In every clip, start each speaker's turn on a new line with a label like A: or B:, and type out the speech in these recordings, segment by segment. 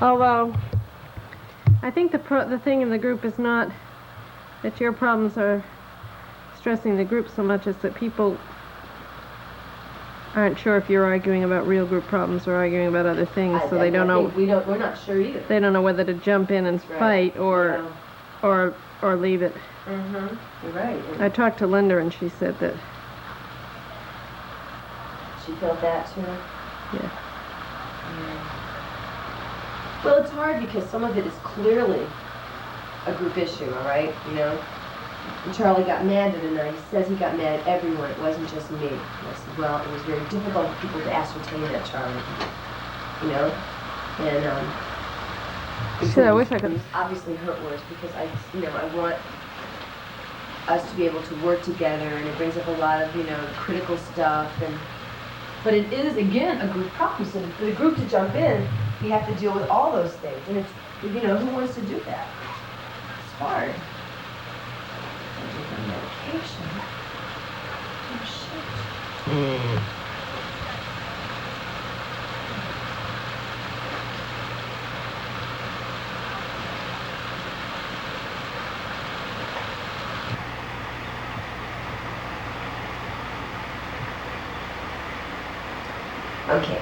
A: Although, I think the thing in the group is not that your problems are stressing the group so much as that people aren't sure if you're arguing about real group problems or arguing about other things, so they don't know.
B: We're not sure either.
A: They don't know whether to jump in and fight or leave it.
B: You're right.
A: I talked to Linda and she said that.
B: She felt that too.
A: Yeah.
B: Well, it's hard because some of it is clearly a group issue, all right? You know. And Charlie got mad the other night. He says he got mad at everyone. It wasn't just me. And I said, well, it was very difficult for people to ascertain that, Charlie. You know? And,
A: Shit, I wish I could.
B: It obviously hurt worse because I want us to be able to work together, and it brings up a lot of, critical stuff. But it is, again, a group problem. So for the group to jump in, we have to deal with all those things. And it's, who wants to do that? It's hard. Medication. Oh, shit. Okay.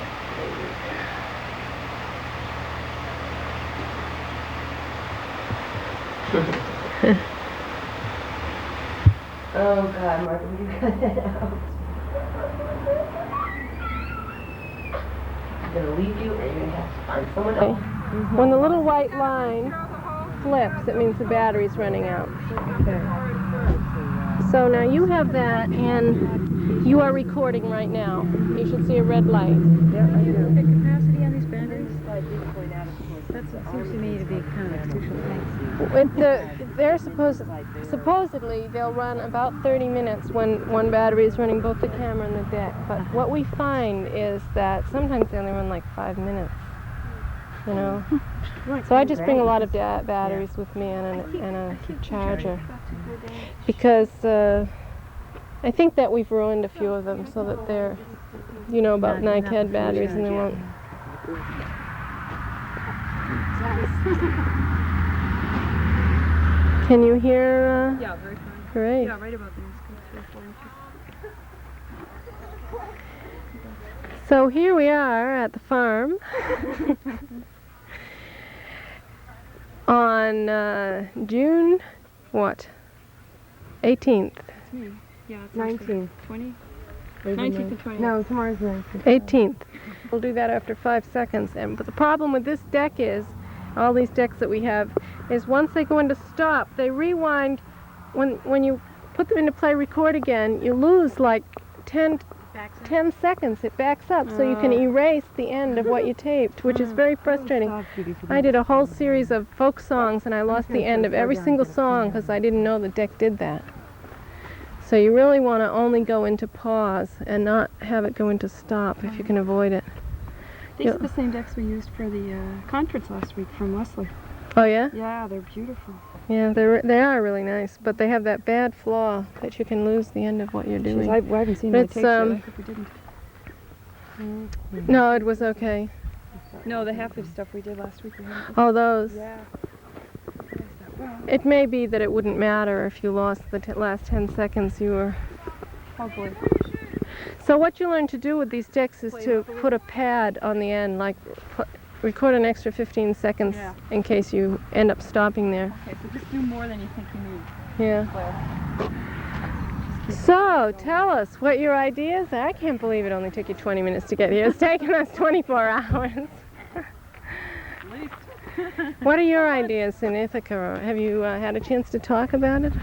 B: Oh God, Martha, will you cut that out? I'm gonna leave you, and you're gonna have to find someone else.
A: When the little white line flips, it means the battery's running out.
C: Okay.
A: So now you have that, and you are recording right now. You should see a red light.
C: Yeah, I do. The capacity on these batteries? That seems to me to be kind of a crucial thing.
A: They're supposedly they'll run about 30 minutes when one battery is running both the camera and the deck. But what we find is that sometimes they only run like 5 minutes. You know. So I just bring a lot of batteries with me and a charger because I think that we've ruined a few of them so that they're, about NiCad batteries and they won't. Can you hear?
C: Yeah, very fine.
A: Great.
C: Yeah, right about these.
A: So here we are at the farm on June, what? 18th.
C: It's me. Yeah, it's
A: 19th.
C: 20? 19th and 20th.
A: No, tomorrow's 19th. 18th. We'll do that after 5 seconds. But the problem with this deck is, all these decks that we have, is once they go into stop, they rewind. When you put them into play record again, you lose like 10 seconds. It backs up, so you can erase the end of what you taped, which is very frustrating. I did a whole series of folk songs, and I lost the end of every single song because I didn't know the deck did that. So you really want to only go into pause and not have it go into stop if you can avoid it.
C: These are the same decks we used for the conference last week from Leslie.
A: Oh yeah?
C: Yeah, they're beautiful.
A: Yeah, they are really nice, but they have that bad flaw that you can lose the end of what you're doing.
C: I haven't seen my tapes yet. I hope we didn't.
A: No, it was okay.
C: No, the half-life stuff we did last week.
A: Oh, those?
C: Yeah.
A: It may be that it wouldn't matter if you lost the last 10 seconds you were...
C: Oh boy.
A: So what you learn to do with these decks is to put a pad on the end, like record an extra 15 seconds in case you end up stopping there.
C: Okay, so just do more than you think you need.
A: Yeah. So, tell us what your ideas are. I can't believe it only took you 20 minutes to get here. It's taken us 24 hours. What are your ideas in Ithaca? Have you had a chance to talk about it?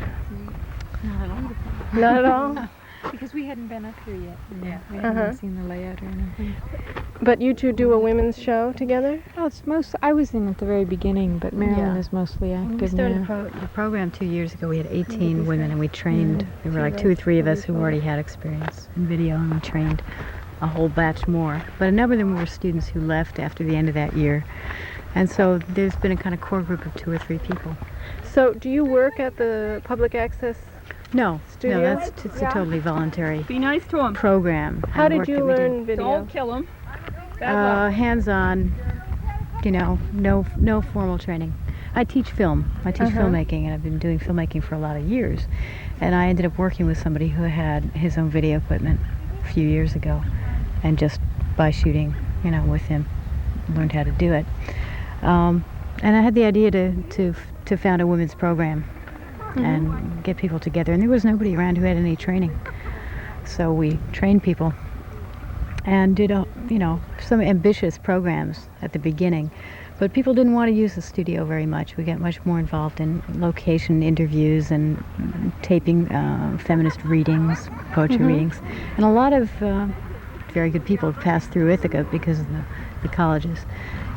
C: Not at all.
A: Not at all?
C: Because we hadn't been up here yet. Yeah. We hadn't seen the layout or anything.
A: But you two do a women's show together?
C: Oh, I was in at the very beginning, but Marilyn is mostly active
D: We started the program 2 years ago. We had 18 women, and we trained. There were like 2 or 3 of us who already had experience in video, and we trained a whole batch more. But a number of them were students who left after the end of that year. And so there's been a kind of core group of 2 or 3 people.
A: So do you work at the public access studio?
D: No, it's a totally voluntary
C: Be nice to them.
D: program.
A: How did you learn video?
C: Don't kill them.
D: Hands-on you know, no formal training. I teach film. I teach filmmaking, and I've been doing filmmaking for a lot of years. And I ended up working with somebody who had his own video equipment a few years ago, and just by shooting, you know, with him, learned how to do it. And I had the idea to found a women's program and get people together. And there was nobody around who had any training, so we trained people and did you know, some ambitious programs at the beginning. But people didn't want to use the studio very much. We got much more involved in location interviews and taping feminist readings, poetry readings. And a lot of very good people have passed through Ithaca because of the colleges.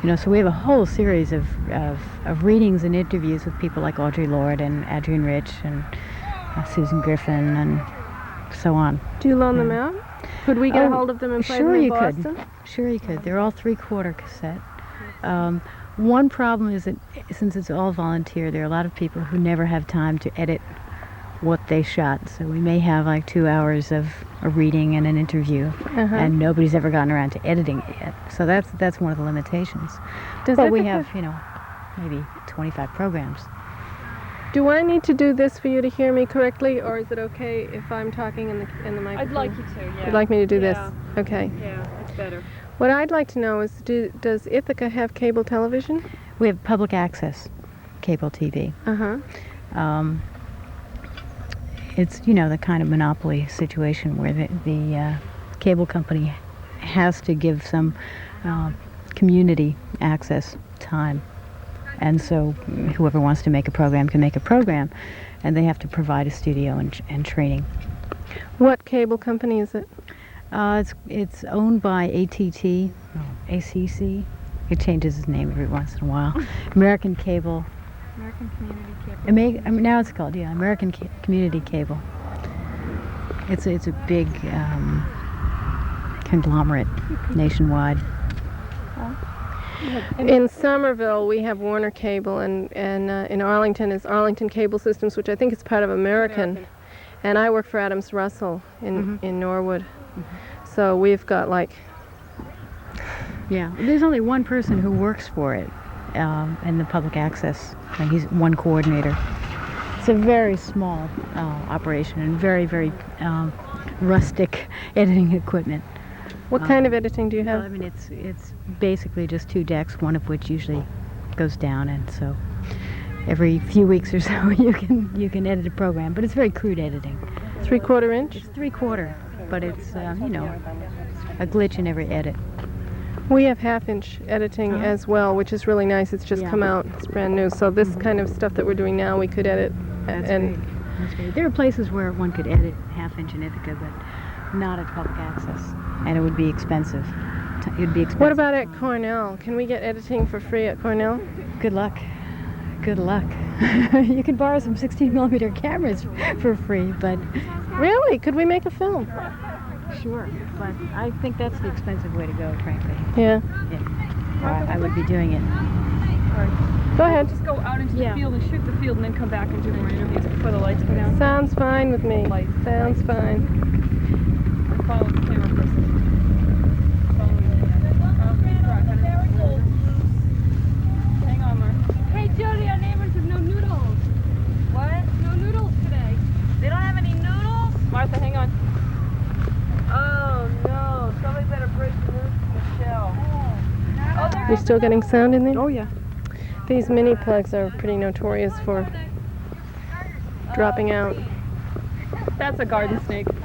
D: You know, so we have a whole series of readings and interviews with people like Audre Lorde and Adrienne Rich and Susan Griffin and so on.
A: Do you loan them out? Could we get a hold of them and play them in Boston?
D: Sure you could. They're all 3/4 cassette. One problem is that since it's all volunteer, there are a lot of people who never have time to edit what they shot. So we may have like 2 hours of a reading and an interview, and nobody's ever gotten around to editing it yet. So that's one of the limitations. But we have, you know, maybe 25 programs.
A: Do I need to do this for you to hear me correctly, or is it okay if I'm talking in the microphone?
C: I'd like you to, yeah.
A: You'd like me to do
C: Yeah.
A: this? Okay.
C: Yeah, it's better.
A: What I'd like to know is, does Ithaca have cable television?
D: We have public access cable TV. It's, you know, the kind of monopoly situation where the cable company has to give some community access time. And so whoever wants to make a program can make a program, and they have to provide a studio and training.
A: What cable company is it?
D: It's owned by ATT, ACC. It changes its name every once in a while. American Cable.
C: American Community Cable.
D: Now it's called, yeah, American Community Cable. It's a big conglomerate nationwide.
A: In Somerville, we have Warner Cable, and in Arlington is Arlington Cable Systems, which I think is part of American. And I work for Adams Russell in Norwood. So we've got like...
D: Yeah, there's only one person who works for it in the public access, and he's one coordinator. It's a very small operation and very, very rustic editing equipment.
A: What kind of editing do you
D: Well,
A: have?
D: I mean, it's basically just 2 decks, one of which usually goes down, and so every few weeks or so you can edit a program. But it's very crude editing.
A: 3/4 inch?
D: It's 3/4, but it's you know, a glitch in every edit.
A: We have 1/2 inch editing as well, which is really nice. It's just come out. It's brand new. So this kind of stuff that we're doing now, we could edit.
D: That's great. There are places where one could edit 1/2 inch in Ithaca, but not at public access, and it would be expensive. It would be expensive.
A: What about at Cornell? Can we get editing for free at Cornell?
D: Good luck. Good luck. You can borrow some 16mm cameras for free, but
A: Really? Could we make a film?
D: sure. But I think that's the expensive way to go, frankly.
A: Yeah.
D: I would be doing it.
A: Go ahead.
C: Just go out into
D: Yeah.
C: the field and shoot the field and then come back and do more interviews before the lights go down.
A: Sounds fine with me. Sounds fine.
C: Or follow the camera person. Hang on, Mark. Hey, Jody, our neighbors have no noodles. What? No noodles today.
E: They don't have any noodles?
C: Martha, hang on.
E: Oh no, somebody better break the news to Michelle. Oh, they're
A: You're still getting sound in there?
C: Oh, yeah.
A: These mini plugs are pretty notorious for dropping out.
C: That's a garden snake.
E: Oops,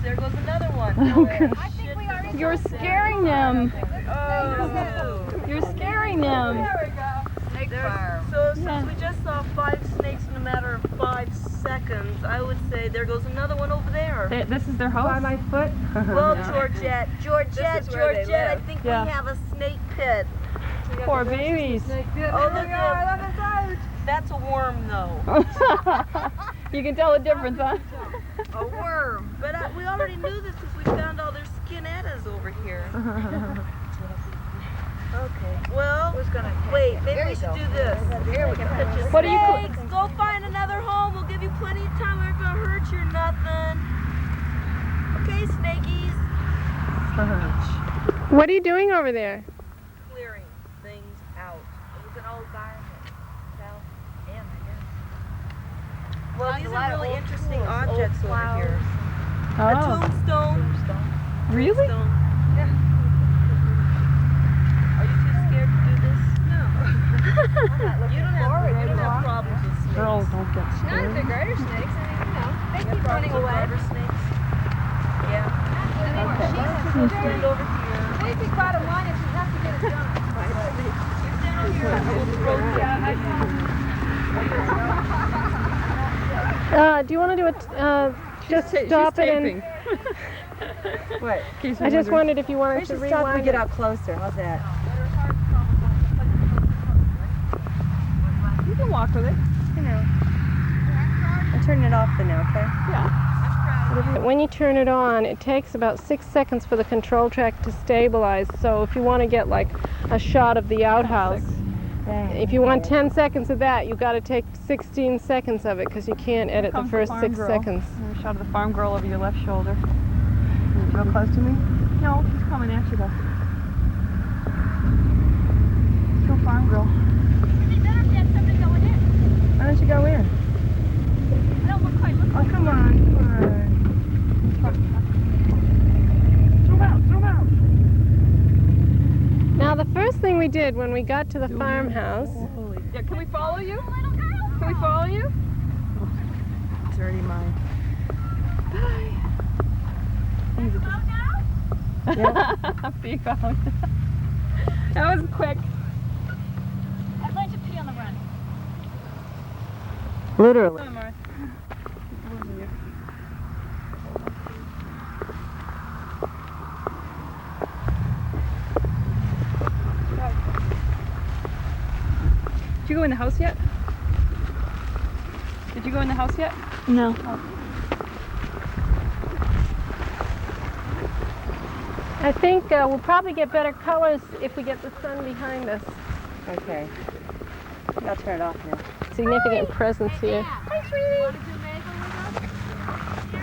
E: there goes another one.
C: Oh, You're scaring them.
E: Oh.
C: You're scaring them.
E: So since we just saw 5 snakes in a matter of 5 seconds, I would say there goes another one over there.
C: This is their house?
A: By my foot?
E: Well, Georgette, I think
C: Yeah.
E: we have a snake pit.
C: Poor babies.
E: Oh, look, that's a worm though.
C: You can tell the difference, huh?
E: A worm. But we already knew this because we found all their skinettas over here. Okay. Well, wait, maybe we should do this. Here we go.
C: What do you call-
E: Snakes, go find another home. We'll give you plenty of time. We're not gonna hurt you or nothing. Okay, snakies.
A: What are you doing over there?
E: clearing things out. It was an old garment. South End, I guess. Well, these are really interesting objects over here. A tombstone.
C: Really?
E: Tombstone. Yeah. Are you too scared to do this? No. You don't have problems with snakes.
C: Girls don't get
F: Not if
C: scared.
F: they're garter snakes. I mean, you know, they
E: You have
F: keep running
E: problems with
F: away.
E: garter snakes? Yeah. Stand over here.
F: Basic bottom line is you have to get it done.
A: Do you want to do it? Just stop it and.
C: What?
A: I just wondered if you wanted to rewind.
C: Get out closer. How's that? You can walk with it. You know. I'm turning it off then now, okay?
A: When you turn it on, it takes about 6 seconds for the control track to stabilize. So if you want to get like a shot of the outhouse, if you want 10 seconds of that, you've got to take 16 seconds of it because you can't edit the first 6 seconds.
C: A shot of the farm girl over your left shoulder. Is he real close to me? No, he's coming at you though. Let's go farm girl. Why don't you go in? Oh, come on. Zoom out.
A: Now the first thing we did when we got to the farmhouse,
C: Yeah, can we follow you? Can we follow you? It's already mine. Bye. Yeah. Be found. That was quick.
F: I'd like to pee on the run.
A: literally.
C: Come on, Martha. Did you go in the house yet? Did you go in the house yet?
D: No.
A: I think we'll probably get better colors if we get the sun behind us.
C: Okay. I'll turn it off now.
A: Significant presence here.
F: Hi, sweetie.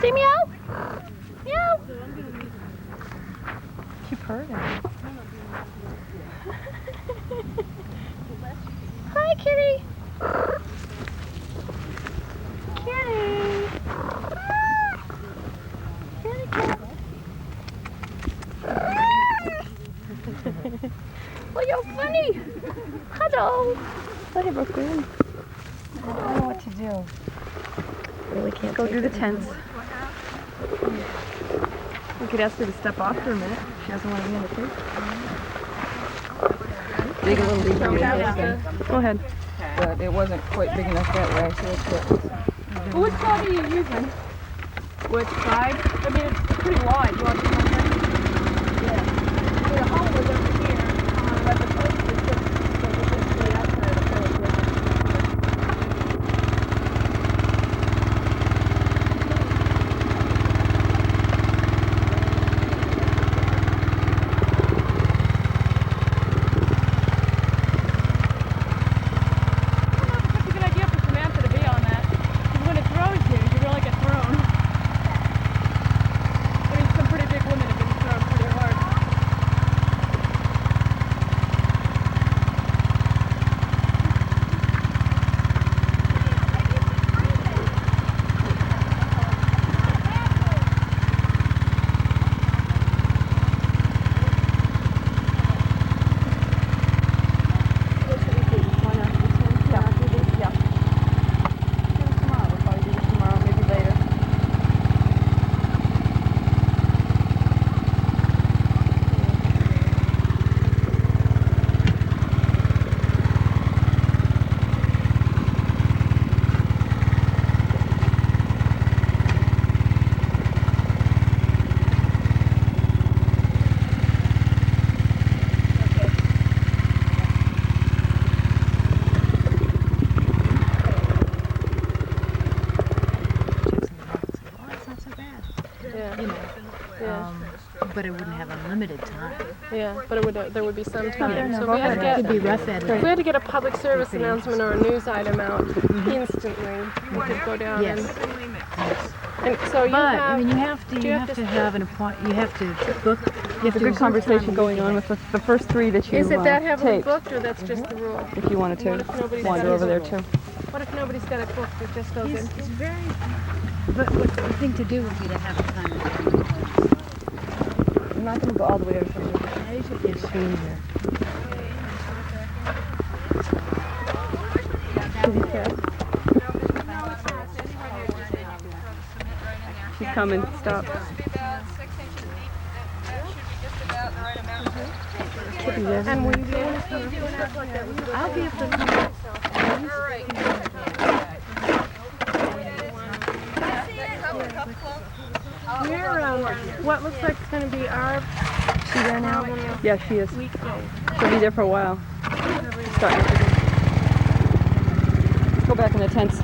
A: See meow? Meow.
C: Keep hurting.
A: Hi, kitty. Kitty. Kitty cat. Oh, you're funny. Hello. Hi, Brooklyn.
C: I don't know what to do.
A: Really can't
C: Go
A: take
C: do the
A: it.
C: tents. We could ask her to step off for a minute. She doesn't want to be in the cage.
G: Dig a little deeper.
C: Go ahead.
G: But it wasn't quite big enough that way, so it's good.
C: Which side are you using? Which side? I mean, it's pretty wide. You want to come here?
F: The hole was over here, but the post is just straight up there.
C: That's a good idea for Samantha to be on that. Because when it throws you, you really get thrown. I mean, some pretty big women have been thrown pretty hard.
D: But it wouldn't have unlimited time.
A: Yeah, but it would, there would be some time.
C: no,
A: So
C: go
A: if we had to
C: ahead.
A: get,
D: It'd be rough edit.
A: if we had to get a public service announcement or a news item out instantly, we could go down
D: Yes.
A: and so you
D: But
A: have.
D: I mean, you have to
A: do you have
D: have
A: to
D: to have an appointment. You have to book
G: There's a good conversation going on with the first three that you
A: Is it that heavily
G: taped,
A: booked, or that's just the rule?
G: if you wanted
A: What if
G: to
A: nobody's
G: wander
A: got it?
G: over there too.
A: What if nobody's got it booked? It just goes in.
C: It's very. But what the thing to do would be to have a time.
G: I'm not going to go all the way over to the She's coming. Stop.
A: And will you be able to
C: I'll be able to.
A: We're what looks like it's going to be our
G: She there now? Yeah, she is.
A: weekday.
G: She'll be there for a while. Starting to Let's go back in the tents.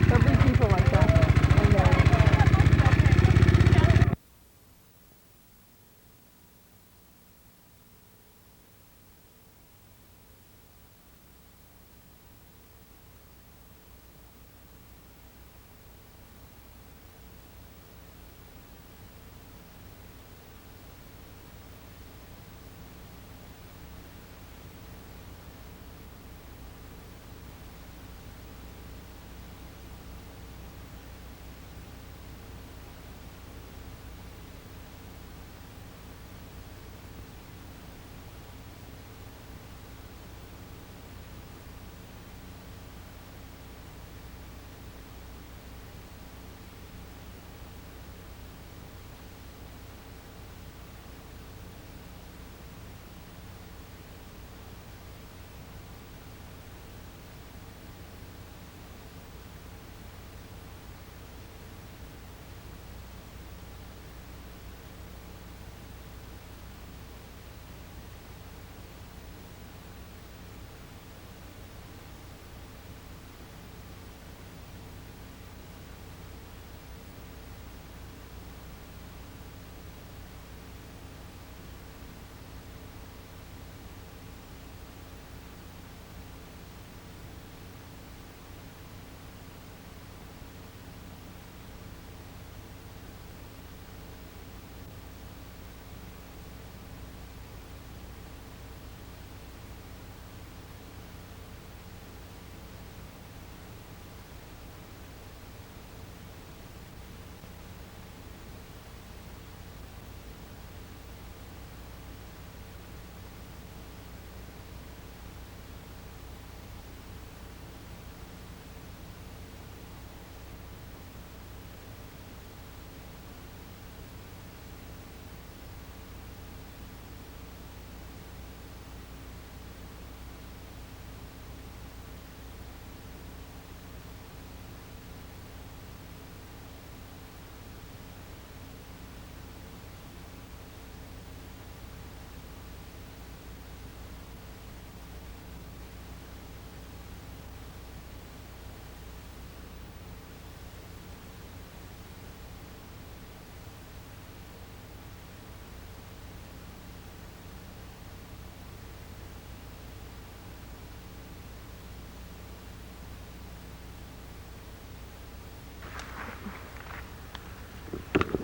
G: There'll be people like that.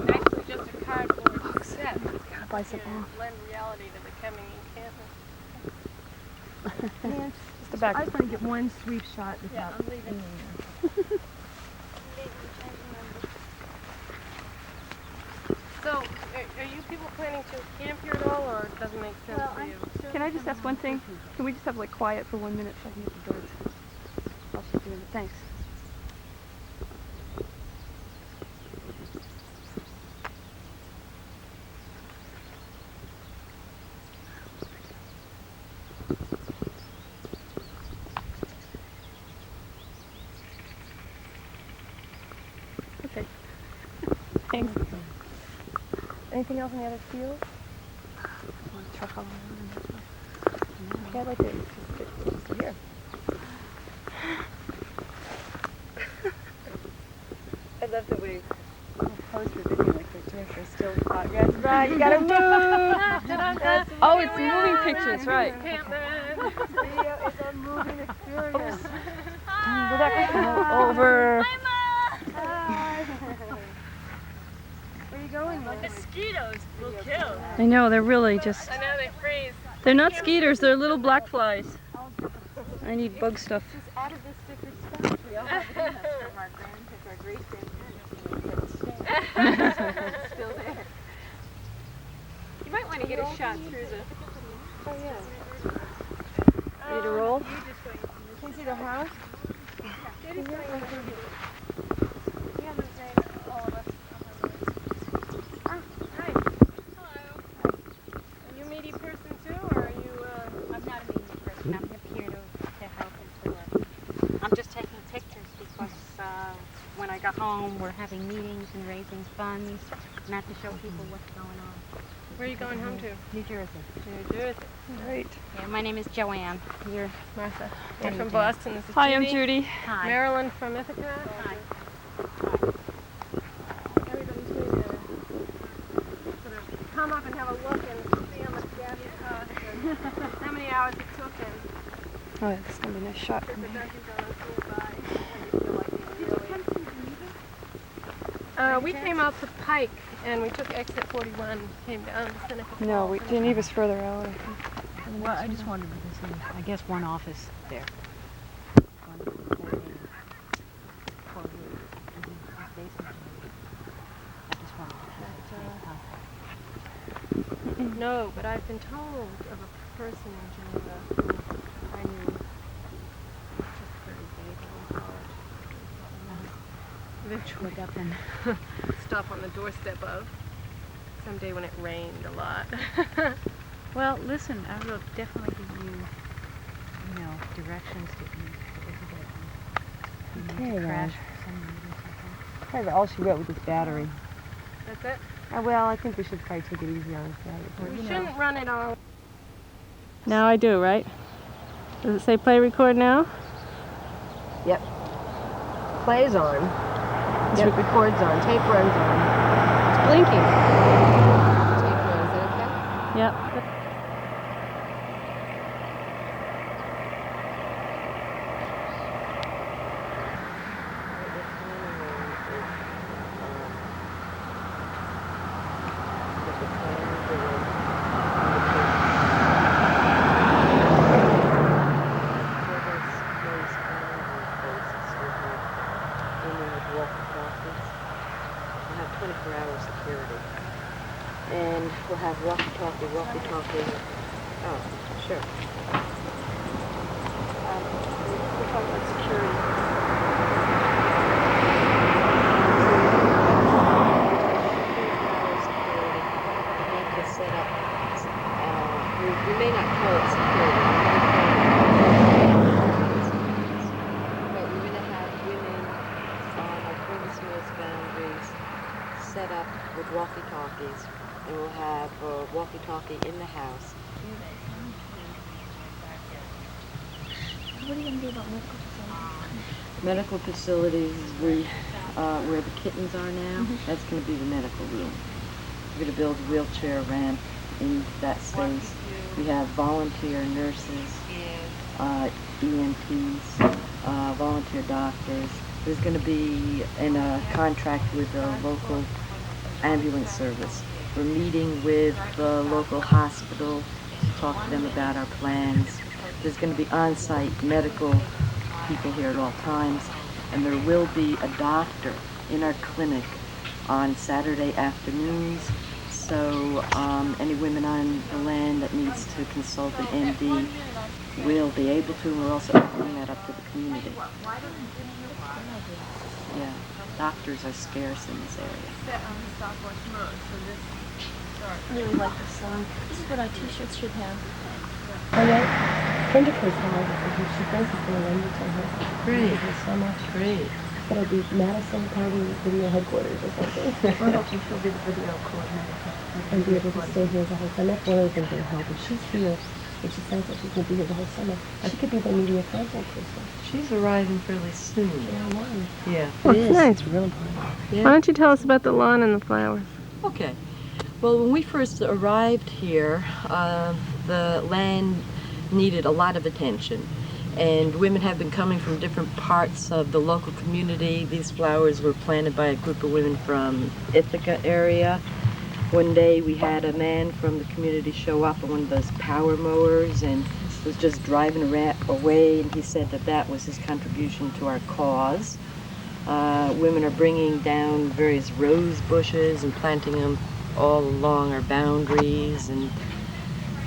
A: Actually, just a cardboard set.
G: Gotta buy some off.
A: Blend reality to the coming encampment.
G: Just a back.
F: I just want to get one sweep shot without.
E: I'm leaving.
A: So, are you people planning to camp here at all, or it doesn't make sense for you?
G: Can I just ask one thing? Can we just have like quiet for 1 minute so I can get the birds? I'll shoot you in. Thanks. Okay. Thanks. Anything else in the other field? Truck all around. Okay, I'd like to just here. I love the way pose for video like they're doing for still shot. That's right, you gotta move! Oh, it's moving pictures, right.
F: Video is a moving experience.
G: Go back over. I know, they're really just,
A: I know they freeze.
G: they're not skeeters, they're little black flies. I need bug stuff.
C: Out of this sticker stuff, we all have it in us from our great-grandparents. Still there. You might want to get a shot through the...
G: Oh, yeah. Ready to roll?
C: Can you see the house?
A: Are you a meaty person too, or are you,
C: I'm not a meeting person. I'm here to help and to I'm just taking pictures because when I got home, we're having meetings and raising funds, not to show people what's going on.
A: where are you going home to?
C: New Jersey.
A: New Jersey.
G: Great.
C: Yeah, my name is Joanne. You're
A: Martha.
C: How
A: We're
C: you
A: from
C: doing?
A: Boston. This is
G: Hi, I'm
A: Judy.
G: Judy.
C: hi.
A: Marilyn from Ithaca.
C: Hi.
A: Everybody's going to sort of come up and have a look and see how much gas it costs and how many hours it took and
G: Oh, yeah, this is going to be a nice shot for
A: if
G: me.
A: it doesn't go nearby. We came out to Pike and we took exit 41, came down to Seneca Falls.
G: No, Geneva's further out.
D: Well, I just wanted to see, I guess, one office there.
A: No, but I've been told of a person in Geneva who I knew just very vaguely in college. Eventually
D: Look up and
A: stop on the doorstep of someday when it rained a lot.
D: well, listen, I will definitely give you, directions to use.
G: Okay,
D: Crash.
G: Probably all she wrote with this battery.
A: That's it?
G: Well, I think we should probably take it easy on this battery.
A: We shouldn't run it all.
G: Now I do, right? Does it say play record now?
B: Yep. Play's on. Yep. Record's on. Tape runs on. It's blinking. Tape runs. Is that okay?
G: Yep.
H: We'll have 24-hour security. And we'll have walkie-talkie. Oh, sure. We'll talk about security. Set up. We may not call it security. But we're going to have women on our Curtis Mills boundaries set up with walkie-talkies, and we'll have a walkie-talkie in the house.
C: What are you going to do about
H: Medical
C: medical facilities?
H: facilities is where the kittens are now. That's going to be the medical room. We're going to build a wheelchair ramp in that space. We have volunteer nurses, EMTs, volunteer doctors. There's going to be in a contract with the local ambulance service. We're meeting with the local hospital to talk to them about our plans. There's going to be on-site medical people here at all times, and there will be a doctor in our clinic on Saturday afternoons, so any women on the land that needs to consult an MD will be able to, and we're also opening that up to the community. Yeah, doctors are scarce in this area.
C: I really like this song. This is what our t-shirts should have.
F: Friend of hers died. She thinks it's going to lend it to her.
H: Great.
F: So much.
H: Great.
F: It'll be Madison County Video Headquarters or something.
H: Why don't you be the video coordinator?
F: And be able to stay here the whole time. That's one of the things that will help. If she's here, if she sounds like she's going to be here the whole summer, she could be the media contact person.
H: She's arriving fairly soon. Yeah.
A: Well, it's nice.
F: Real important.
A: Why don't you tell us about the lawn and the flowers?
H: Okay. Well, when we first arrived here, the land needed a lot of attention. And women have been coming from different parts of the local community. These flowers were planted by a group of women from Ithaca area. One day we had a man from the community show up on one of those power mowers and was just driving away, and he said that that was his contribution to our cause. Women are bringing down various rose bushes and planting them all along our boundaries, and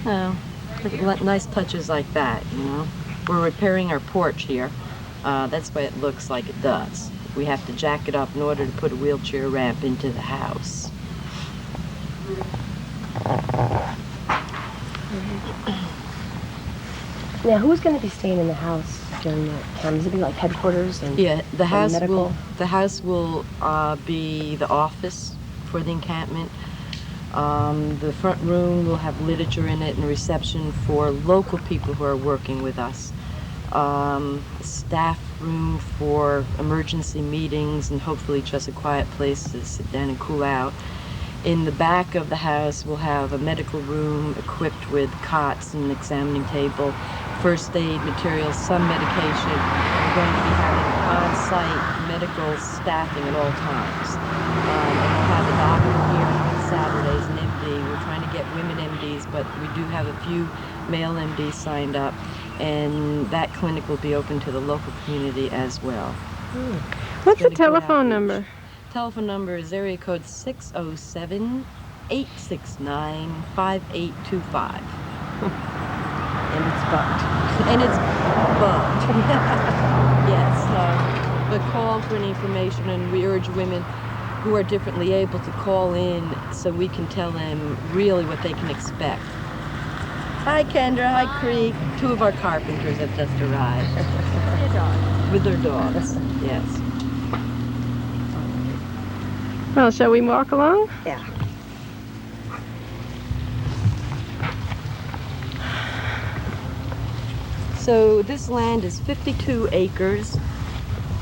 H: nice touches like that, you know. We're repairing our porch here. That's why it looks like it does. We have to jack it up in order to put a wheelchair ramp into the house.
F: Now, who's going to be staying in the house during that time? Is it be like headquarters and
H: Yeah, the house
F: medical?
H: will be the office for the encampment. The front room will have literature in it and a reception for local people who are working with us. Staff room for emergency meetings and hopefully just a quiet place to sit down and cool out. In the back of the house, we'll have a medical room equipped with cots and an examining table, first aid materials, some medication. We're going to be having on-site medical staffing at all times. And we'll have a doctor here on Saturdays, an MD. We're trying to get women MDs, but we do have a few male MDs signed up, and that clinic will be open to the local community as well.
A: What's the telephone number?
H: Telephone number is area code 607-869-5825. And it's bugged. And it's bugged. Yes, but call for any information, and we urge women who are differently able to call in so we can tell them really what they can expect. Hi Kendra, hi Creek. Two of our carpenters have just arrived. With their dogs, yes.
A: Well, shall we walk along?
F: Yeah.
H: So this land is 52 acres,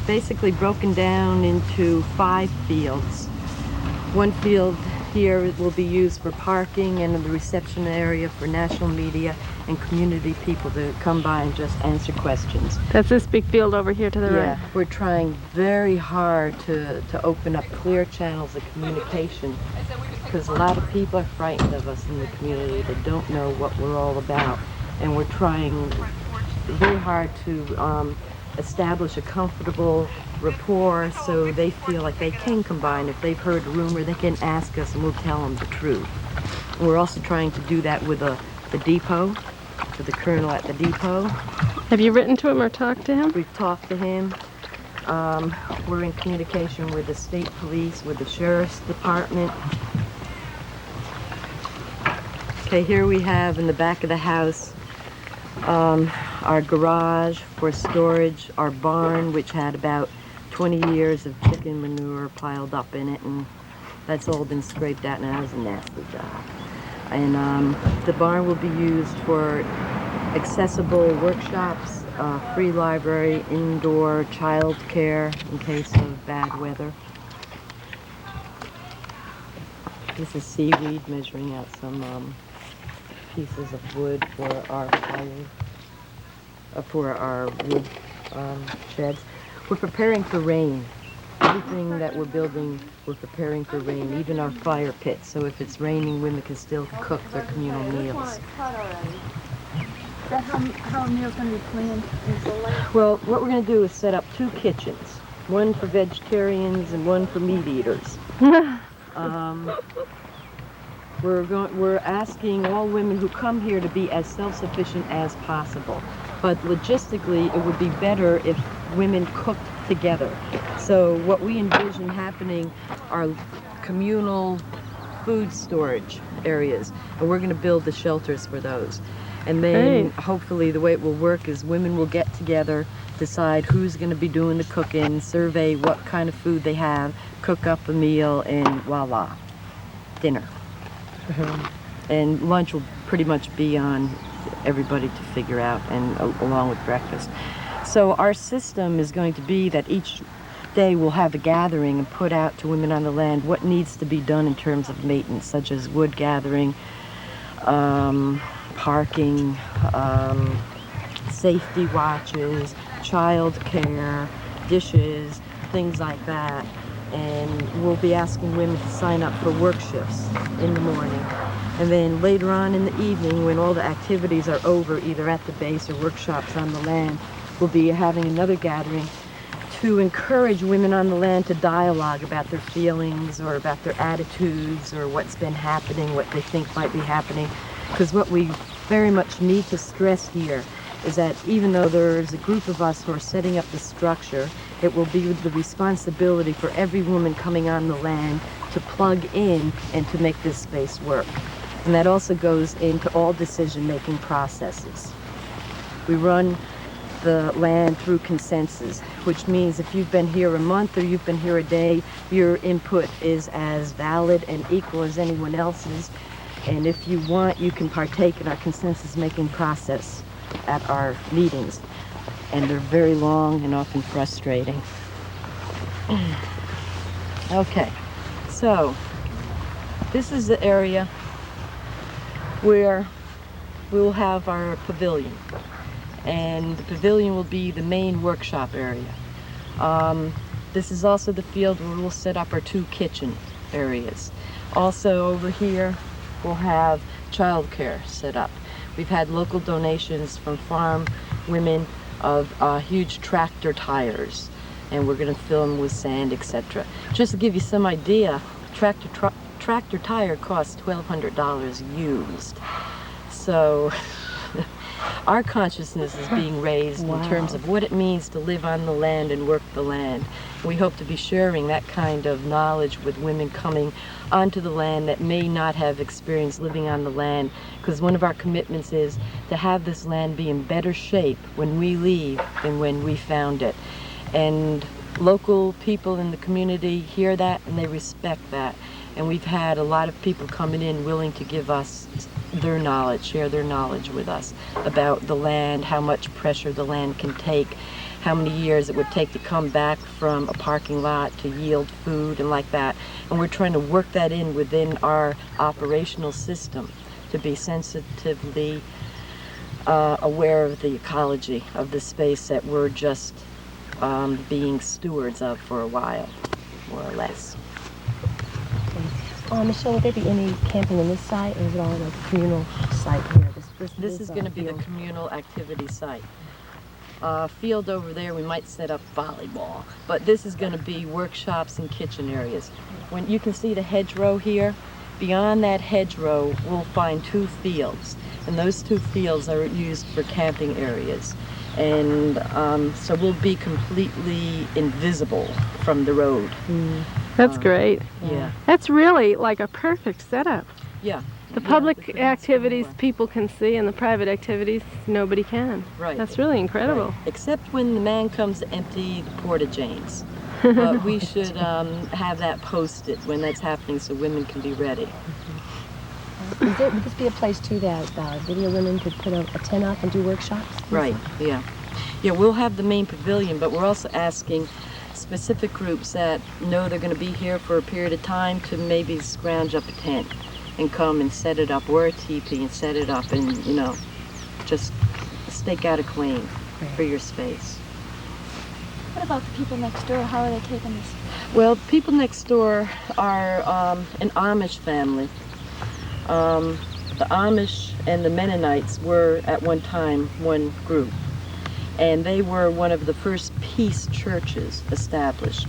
H: basically broken down into 5 fields. One field here will be used for parking and the reception area for national media and community people to come by and just answer questions.
A: That's this big field over here to the right.
H: We're trying very hard to open up clear channels of communication, because a lot of people are frightened of us in the community. They don't know what we're all about, and we're trying very hard to establish a comfortable rapport so they feel like they can combine. If they've heard a rumor, they can ask us and we'll tell them the truth. We're also trying to do that with the depot, with the colonel at the depot.
A: Have you written to him or talked to him?
H: We've talked to him. We're in communication with the state police, with the sheriff's department. Okay, here we have in the back of the house our garage for storage, our barn, which had about 20 years of chicken manure piled up in it, and that's all been scraped out, and that was a nasty job. And the barn will be used for accessible workshops, free library, indoor child care in case of bad weather. This is seaweed, measuring out some pieces of wood for our fire, for our wood sheds. We're preparing for rain. Everything that we're building, we're preparing for rain, even our fire pits. So if it's raining, women can still cook their communal meals.
E: Is that how a meal's going to be planned?
H: Well, what we're going to do is set up 2 kitchens, one for vegetarians and one for meat eaters. We're asking all women who come here to be as self-sufficient as possible. But logistically, it would be better if women cooked together. So what we envision happening are communal food storage areas, and we're going to build the shelters for those. And then hopefully the way it will work is women will get together, decide who's going to be doing the cooking, survey what kind of food they have, cook up a meal, and voila, dinner. And lunch will pretty much be on everybody to figure out, and along with breakfast. So our system is going to be that each day we'll have a gathering and put out to women on the land what needs to be done in terms of maintenance, such as wood gathering, parking, safety watches, child care, dishes, things like that. and we'll be asking women to sign up for work shifts in the morning. And then later on in the evening, when all the activities are over, either at the base or workshops on the land, we'll be having another gathering to encourage women on the land to dialogue about their feelings or about their attitudes or what's been happening, what they think might be happening. Because what we very much need to stress here is that even though there's a group of us who are setting up the structure, it will be the responsibility for every woman coming on the land to plug in and to make this space work. And that also goes into all decision-making processes. We run the land through consensus, which means if you've been here a month or you've been here a day, your input is as valid and equal as anyone else's. And if you want, you can partake in our consensus-making process at our meetings. And they're very long and often frustrating. Okay, so this is the area where we will have our pavilion. And the pavilion will be the main workshop area. This is also the field where we'll set up our 2 kitchen areas. Also over here, we'll have childcare set up. We've had local donations from farm women of huge tractor tires, and we're going to fill them with sand, etc. Just to give you some idea, tractor tire costs $1,200 used. So our consciousness is being raised in terms of what it means to live on the land and work the land. We hope to be sharing that kind of knowledge with women coming onto the land that may not have experienced living on the land, because one of our commitments is to have this land be in better shape when we leave than when we found it. And local people in the community hear that and they respect that. And we've had a lot of people coming in willing to give us their knowledge, share their knowledge with us about the land, how much pressure the land can take, how many years it would take to come back from a parking lot to yield food and like that. And we're trying to work that in within our operational system to be sensitively aware of the ecology of the space that we're just being stewards of for a while, more or less.
F: Michelle, will there be any camping in this site, or is it all a communal site here?
H: This is going to be the communal activity site. Field over there, we might set up volleyball, but this is going to be workshops and kitchen areas. When you can see the hedgerow here, beyond that hedgerow, we'll find 2 fields, and those 2 fields are used for camping areas. And so we'll be completely invisible from the road.
A: That's great.
H: Yeah.
A: That's really like a perfect setup.
H: Yeah.
A: The public activities people can see, and the private activities nobody can.
H: Right.
A: That's really incredible.
H: Right. Except when the man comes to empty the porta-janes. We should have that posted when that's happening so women can be ready.
F: Would this be a place too that video women could put a tent up and do workshops?
H: Right, yeah. Yeah, we'll have the main pavilion, but we're also asking specific groups that know they're going to be here for a period of time to maybe scrounge up a tent and come and set it up, or a teepee and set it up and, you know, just stake out a claim for your space.
I: What about the people next door? How are they taking this?
H: Well, people next door are an Amish family. The Amish and the Mennonites were at one time one group, and they were one of the first peace churches established.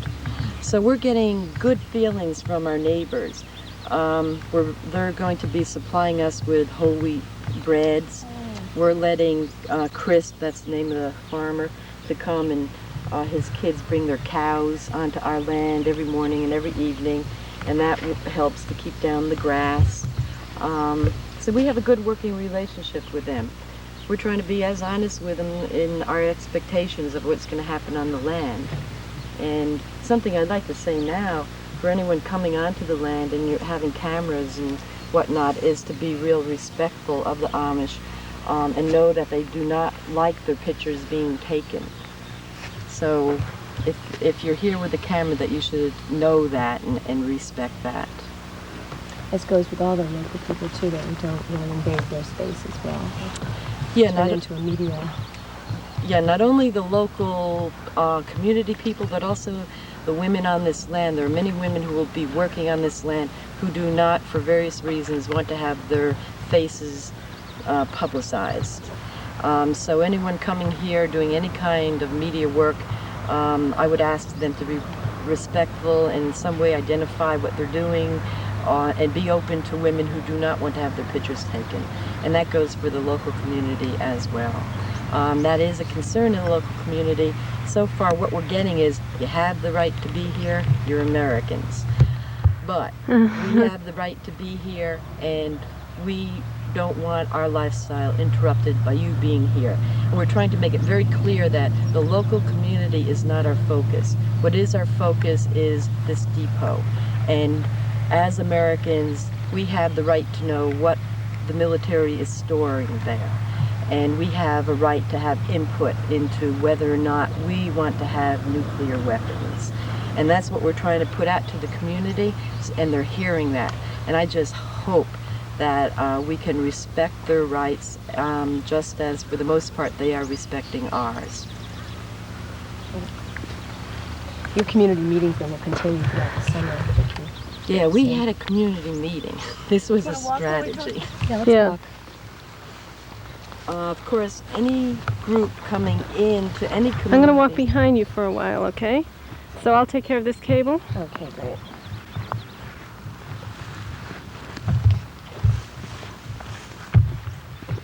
H: So we're getting good feelings from our neighbors. They're going to be supplying us with whole wheat breads. We're letting Chris, that's the name of the farmer, to come and his kids bring their cows onto our land every morning and every evening, and that helps to keep down the grass. So we have a good working relationship with them. We're trying to be as honest with them in our expectations of what's going to happen on the land. And something I'd like to say now, for anyone coming onto the land and you're having cameras and whatnot, is to be real respectful of the Amish and know that they do not like their pictures being taken. So if you're here with a camera, that you should know that and respect that.
F: This goes with all the local people too, that we don't really invade their space as well.
H: Yeah,
F: Turn into a media.
H: Yeah, not only the local community people, but also the women on this land. There are many women who will be working on this land who do not, for various reasons, want to have their faces publicized. So anyone coming here doing any kind of media work, I would ask them to be respectful and in some way identify what they're doing and be open to women who do not want to have their pictures taken. And that goes for the local community as well. That is a concern in the local community. So far what we're getting is, you have the right to be here, you're Americans. But we have the right to be here, and we don't want our lifestyle interrupted by you being here. And we're trying to make it very clear that the local community is not our focus. What is our focus is this depot. And as Americans, we have the right to know what the military is storing there. And we have a right to have input into whether or not we want to have nuclear weapons. And that's what we're trying to put out to the community, and they're hearing that. And I just hope that we can respect their rights just as, for the most part, they are respecting ours.
F: Your community meetings then will continue throughout the summer.
H: Yeah, we had a community meeting. This was a strategy.
F: Yeah, let's walk.
H: Of course, any group coming into any community...
A: I'm going to walk behind you for a while, okay? So I'll take care of this cable.
F: Okay, great.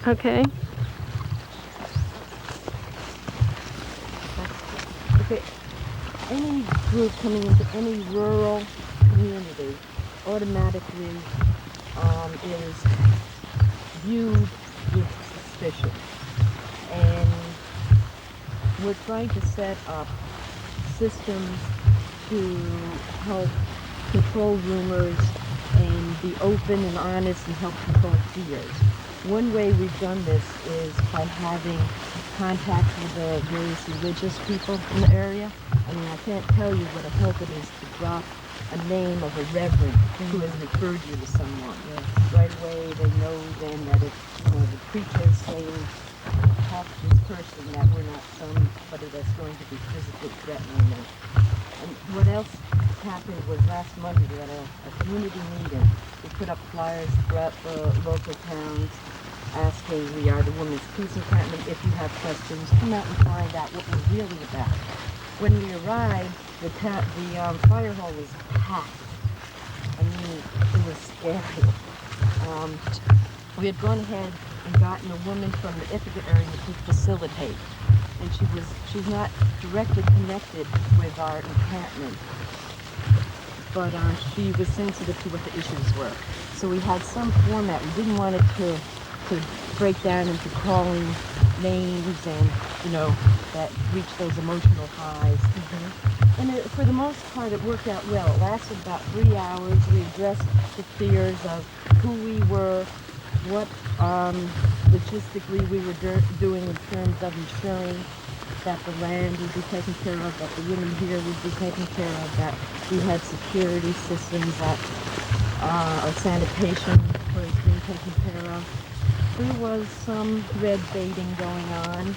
A: Okay.
H: Okay, any group coming into any rural community automatically is viewed with suspicion. And we're trying to set up systems to help control rumors and be open and honest and help control fears. One way we've done this is by having contact with the various religious people in the area. I mean, I can't tell you what a help it is to drop a name of a reverend who has referred you to someone. Right away, they know then that if the preacher is saying, talk to this person, that we're not somebody that's going to be physically threatening them. And what else happened was last Monday we had a community meeting. We put up flyers throughout the local towns asking, we are the Women's Peace Encampment, if you have questions, come out and find out what we're really about. When we arrived, the fire hall was packed. I mean, it was scary. We had gone ahead and gotten a woman from the Ithaca area to facilitate. And she's not directly connected with our encampment, but she was sensitive to what the issues were. So we had some format. We didn't want it to break down into calling names and, that reach those emotional highs. And for the most part, it worked out well. It lasted about 3 hours. We addressed the fears of who we were, what logistically we were doing in terms of ensuring that the land would be taken care of, that the women here would be taken care of, that we had security systems, that our sanitation was being taken care of. There was some red baiting going on,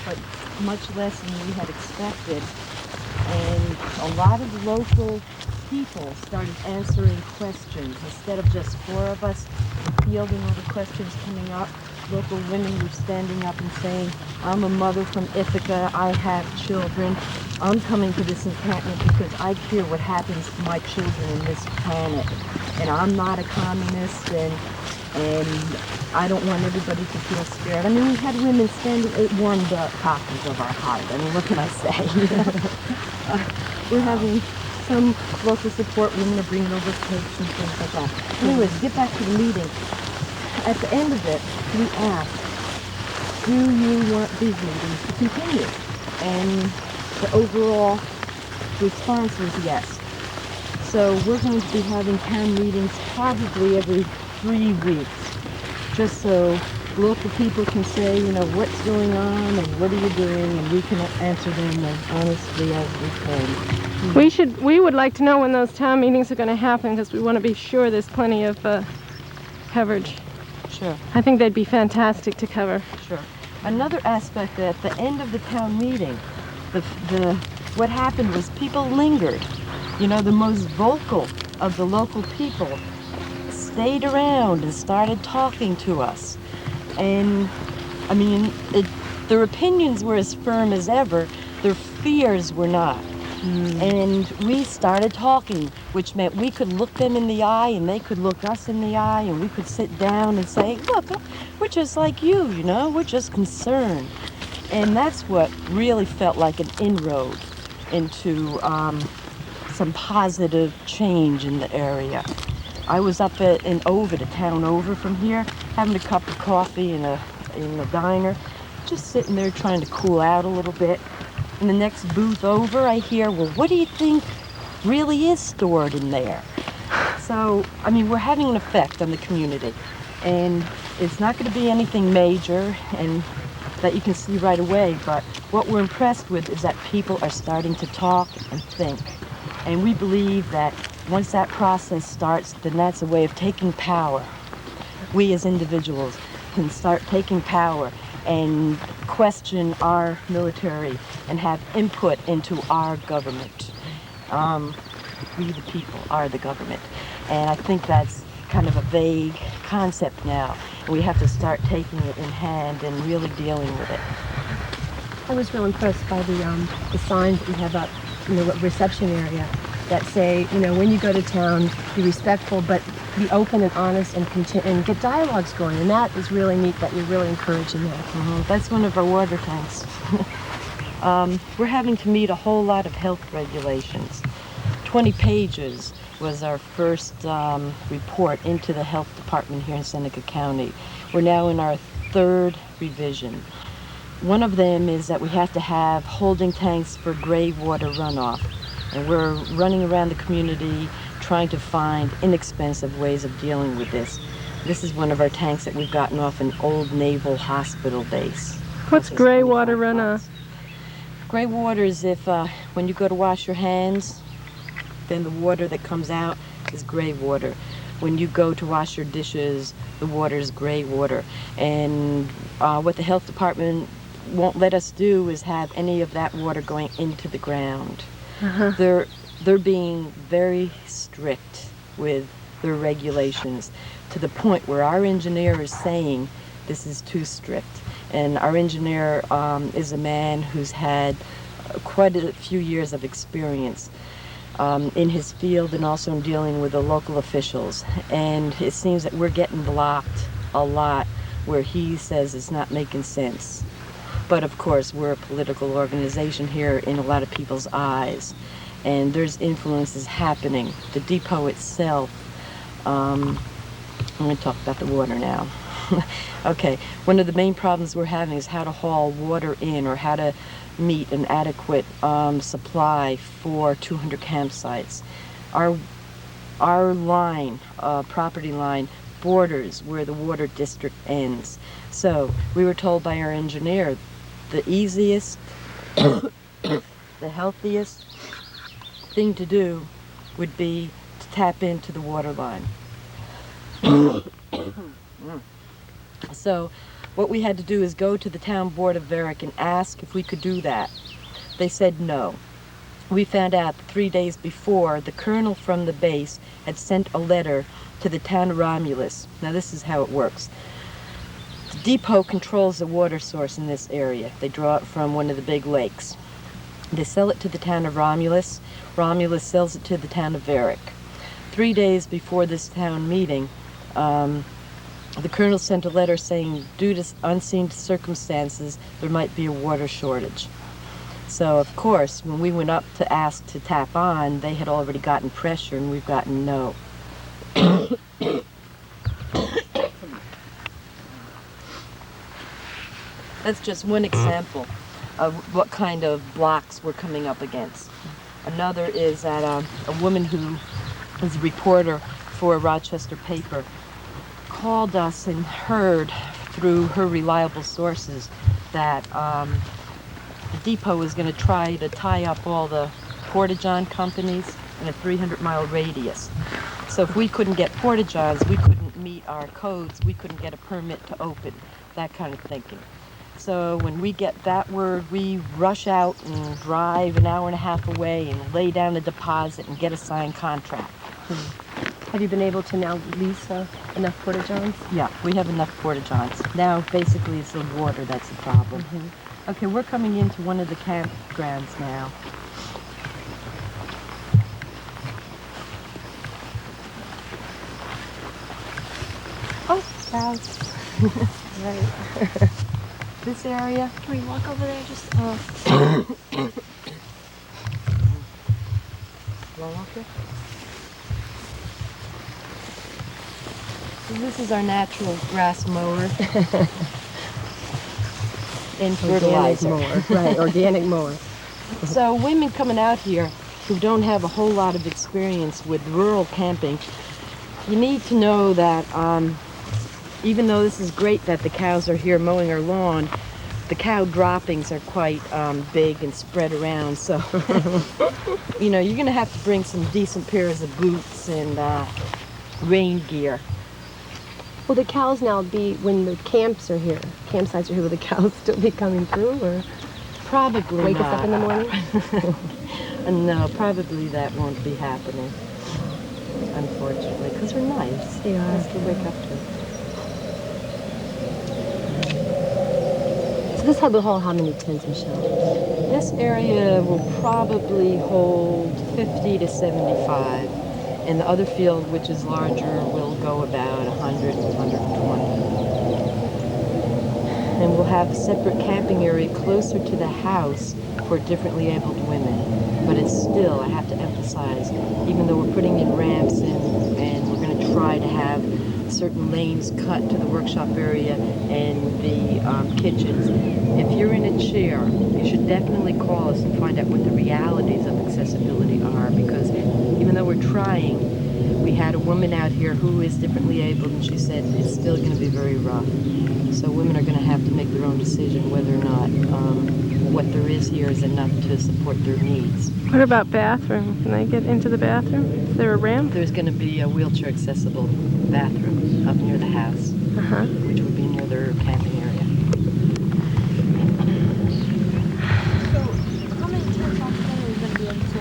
H: but much less than we had expected. And a lot of local people started answering questions. Instead of just 4 of us fielding all the questions coming up, local women were standing up and saying, I'm a mother from Ithaca, I have children, I'm coming to this encampment because I fear what happens to my children in this planet. And I'm not a communist, and I don't want everybody to feel scared. I mean, we had women standing, it warmed up copies of our heart. I mean, what can I say? We're having some local support women are bringing over cakes and things like that. Anyways, get back to the meeting. At the end of it, we asked, do you want these meetings to continue? And the overall response was yes. So we're going to be having town meetings probably every 3 weeks, just so local people can say, what's going on and what are you doing, and we can answer them as honestly as we can.
A: We would like to know when those town meetings are going to happen, because we want to be sure there's plenty of coverage.
H: Sure.
A: I think they'd be fantastic to cover.
H: Sure. Another aspect at the end of the town meeting, what happened was people lingered. You know, the most vocal of the local people stayed around and started talking to us. And I mean, their opinions were as firm as ever, their fears were not. And we started talking, which meant we could look them in the eye and they could look us in the eye, and we could sit down and say, look, we're just like you, you know, we're just concerned. And that's what really felt like an inroad into some positive change in the area. I was up in Over, the town over from here, having a cup of coffee in a diner, just sitting there trying to cool out a little bit. In the next booth over, I hear, well, what do you think really is stored in there? So, I mean, we're having an effect on the community. And it's not going to be anything major and that you can see right away, but what we're impressed with is that people are starting to talk and think. And we believe that once that process starts, then that's a way of taking power. We as individuals can start taking power and question our military and have input into our government. We the people are the government. And I think that's kind of a vague concept now. And we have to start taking it in hand and really dealing with it.
F: I was real impressed by the signs that you have up in the reception area that say, you know, when you go to town, be respectful, but be open and honest and get dialogues going. And that is really neat that you're really encouraging that.
H: That's one of our water tanks. We're having to meet a whole lot of health regulations. 20 pages was our first report into the health department here in Seneca County. We're now in our third revision. One of them is that we have to have holding tanks for gray water runoff. And we're running around the community trying to find inexpensive ways of dealing with this. This is one of our tanks that we've gotten off an old naval hospital base.
A: What's gray water runoff?
H: Gray water is if when you go to wash your hands, then the water that comes out is gray water. When you go to wash your dishes, the water is gray water. And what the health department won't let us do is have any of that water going into the ground. They're being very strict with their regulations to the point where our engineer is saying this is too strict. And our engineer is a man who's had quite a few years of experience in his field and also in dealing with the local officials. And it seems that we're getting blocked a lot where he says it's not making sense. But of course, we're a political organization here in a lot of people's eyes. And there's influences happening. The depot itself, I'm going to talk about the water now. Okay, one of the main problems we're having is how to haul water in or how to meet an adequate supply for 200 campsites. Our line, property line, borders where the water district ends. So we were told by our engineer the easiest, the healthiest thing to do would be to tap into the water line. So what we had to do is go to the town board of Varick and ask if we could do that. They said no. We found out 3 days before the colonel from the base had sent a letter to the town of Romulus. Now this is how it works. The depot controls the water source in this area. They draw it from one of the big lakes. They sell it to the town of Romulus. Romulus sells it to the town of Varick. 3 days before this town meeting, the colonel sent a letter saying due to unseen circumstances there might be a water shortage. So of course when we went up to ask to tap on, they had already gotten pressure and we've gotten no. That's just one example of what kind of blocks we're coming up against. Another is that a woman who is a reporter for a Rochester paper called us and heard through her reliable sources that the depot was going to try to tie up all the Porta-John companies in a 300-mile radius. So if we couldn't get Porta-Johns, we couldn't meet our codes, we couldn't get a permit to open, that kind of thinking. So when we get that word, we rush out and drive an hour and a half away and lay down a deposit and get a signed contract.
F: Have you been able to now lease enough porta-johns?
H: Yeah, we have enough porta-johns. Now, basically, it's the water that's the problem. Okay, we're coming into one of the campgrounds now.
F: Oh, wow. Right.
H: This area.
I: Can we walk over there? Just
H: So this is our natural grass mower. And
F: Organic
H: fertilizer.
F: mower. Right, organic mower.
H: So women coming out here who don't have a whole lot of experience with rural camping, you need to know that even though this is great that the cows are here mowing our lawn, the cow droppings are quite big and spread around. So, you know, you're going to have to bring some decent pairs of boots and rain gear.
F: Will the cows now be, when the campsites are here, will the cows still be coming through, or
H: Probably
F: wake
H: not.
F: us up in the morning?
H: No, probably that won't be happening, unfortunately, because they're nice.
F: They are.
H: Nice to wake up to.
F: So this will hold how many tents, Michelle?
H: This area will probably hold 50 to 75. And the other field, which is larger, will go about 100, 120. And we'll have a separate camping area closer to the house for differently abled women. But it's still, I have to emphasize, even though we're putting in ramps and we're going to try to have certain lanes cut to the workshop area and the kitchens, if you're in a chair, you should definitely call us and find out what the realities of accessibility are, because even though we're trying, we had a woman out here who is differently abled, and she said it's still going to be very rough. So women are going to have to make their own decision whether or not what there is here is enough to support their needs.
A: What about bathroom? Can they get into the bathroom? Is there a ramp?
H: There's going to be a wheelchair accessible bathroom up near the house, which would be near their camping area.
I: so. How many tents altogether are you going to be able to?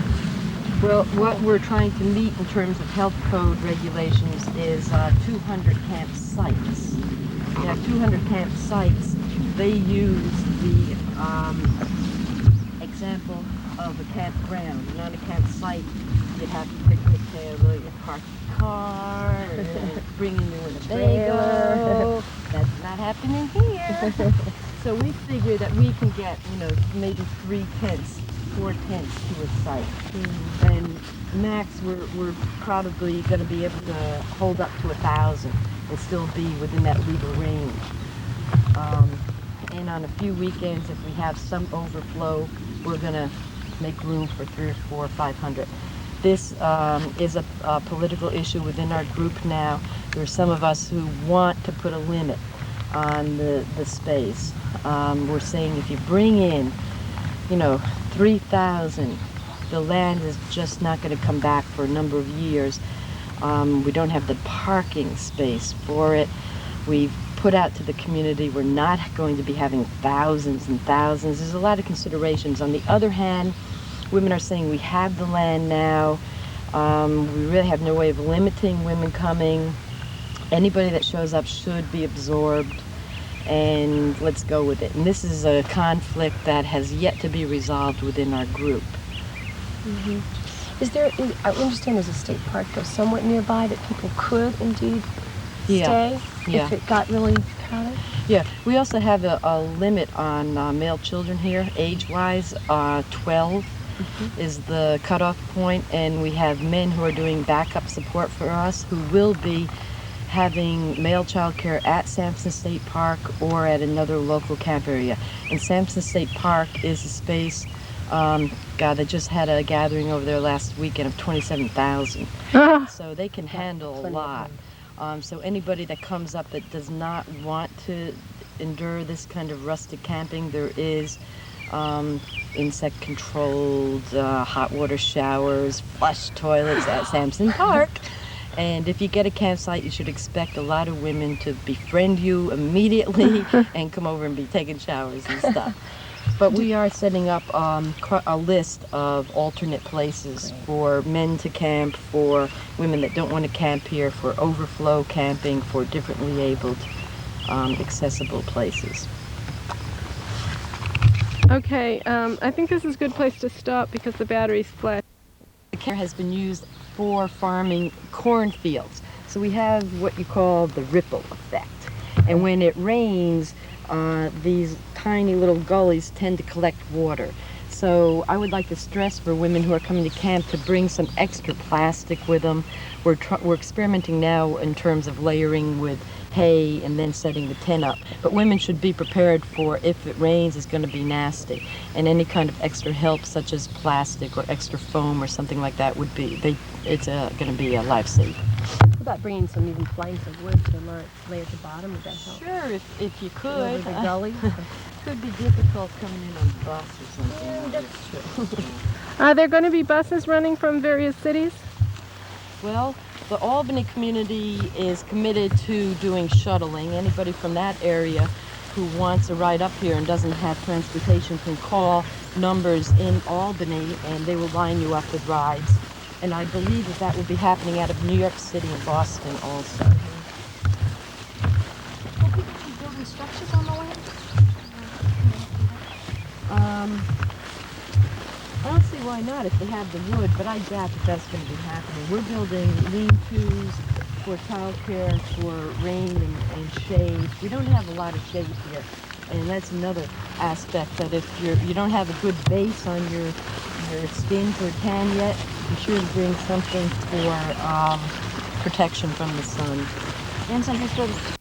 H: Well, what we're trying to meet in terms of health code regulations is 200 campsites. We have 200 campsites. They use the example of a campground. Not a campsite. You'd have a picnic table, you park your car, and bring in your Winnebago. That's not happening here. So we figure that we can get, you know, maybe 4 tents to a site. And max, we're probably going to be able to hold up to 1,000 and still be within that legal range. And on a few weekends, if we have some overflow, we're going to make room for 300 or 400 or 500. This is a political issue within our group now. There are some of us who want to put a limit on the space. We're saying if you bring in, you know, 3,000, the land is just not going to come back for a number of years. We don't have the parking space for it. We've put out to the community we're not going to be having thousands and thousands. There's a lot of considerations. On the other hand, women are saying we have the land now. We really have no way of limiting women coming. Anybody that shows up should be absorbed, and let's go with it. And this is a conflict that has yet to be resolved within our group.
F: Is there, I understand there's a state park though somewhat nearby that people could indeed stay if it got really crowded?
H: Yeah, we also have a limit on male children here, age-wise. 12 is the cutoff point, and we have men who are doing backup support for us who will be having male child care at Sampson State Park or at another local camp area. And Sampson State Park is a space, they just had a gathering over there last weekend of 27,000. So they can handle a lot. So anybody that comes up that does not want to endure this kind of rustic camping, there is insect-controlled hot water showers, flush toilets at Sampson Park. And if you get a campsite, you should expect a lot of women to befriend you immediately and come over and be taking showers and stuff. But we are setting up a list of alternate places for men to camp, for women that don't want to camp here, for overflow camping, for differently abled, accessible places.
A: Okay, I think this is a good place to stop because the battery's flat.
H: The care has been used for farming cornfields. So we have what you call the ripple effect. And when it rains, these tiny little gullies tend to collect water. So I would like to stress for women who are coming to camp to bring some extra plastic with them. We're experimenting now in terms of layering with hay and then setting the tent up. But women should be prepared for if it rains, it's going to be nasty. And any kind of extra help, such as plastic or extra foam or something like that, would be it's going to be a lifesaver.
F: What about bringing some even planks of wood to lay at the bottom? Would that help?
H: Sure, if you could.
F: Over the gully?
H: Could be difficult coming in on a bus or something. That's true.
A: Are there going to be buses running from various cities?
H: Well, the Albany community is committed to doing shuttling. Anybody from that area who wants a ride up here and doesn't have transportation can call numbers in Albany and they will line you up with rides. And I believe that will be happening out of New York City and Boston also.
I: Will people be building structures on the land?
H: I don't see why not if they have the wood, but I doubt that that's going to be happening. We're building lean-tos for childcare, for rain and shade. We don't have a lot of shade here, and that's another aspect that if you don't have a good base on your skin for tan yet, be sure to bring something for protection from the sun.
I: Misunderstood.